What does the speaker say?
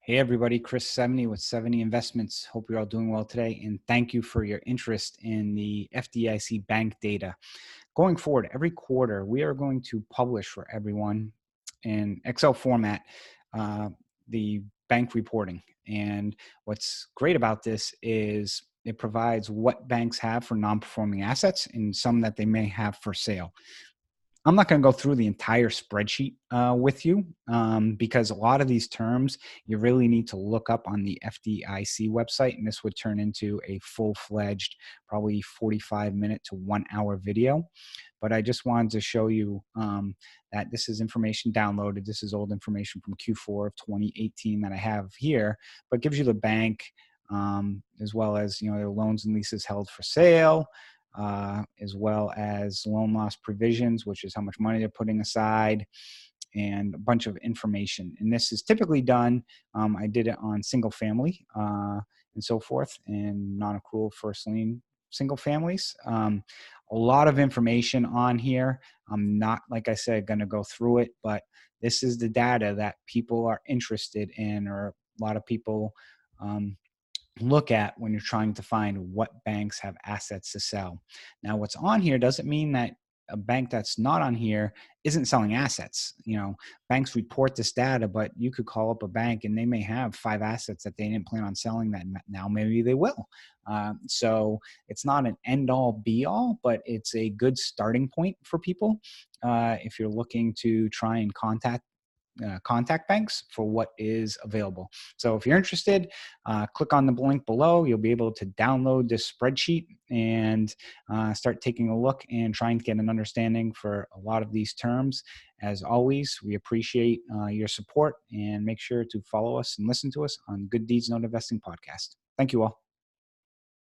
Hey everybody, Chris 70 with 70 Investments. Hope you're all doing well today, and thank you for your interest in the FDIC bank data. Going forward, every quarter we are going to publish for everyone in Excel format uh, the bank reporting. And what's great about this is it provides what banks have for non-performing assets and some that they may have for sale. I'm not going to go through the entire spreadsheet with you because a lot of these terms you really need to look up on the FDIC website, and this would turn into a full-fledged, probably 45-minute to 1 hour video. But I just wanted to show you that this is information downloaded. This is old information from Q4 of 2018 that I have here, but gives you the bank as well as their loans and leases held for sale, as well as loan loss provisions, which is how much money they're putting aside, and a bunch of information. And this is typically done, I did it on single family and so forth, and non-accrual first lien single families. A lot of information on here. I'm not, like I said, going to go through it, but this is the data that people are interested in, or a lot of people look at when you're trying to find what banks have assets to sell. Now, what's on here doesn't mean that a bank that's not on here isn't selling assets. Banks report this data, but you could call up a bank and they may have 5 assets that they didn't plan on selling that now maybe they will. So it's not an end all be all, but it's a good starting point for people if you're looking to try and contact banks for what is available. So if you're interested, click on the link below. You'll be able to download this spreadsheet and start taking a look and trying to get an understanding for a lot of these terms. As always, we appreciate your support, and make sure to follow us and listen to us on Good Deeds Not Investing podcast. Thank you all.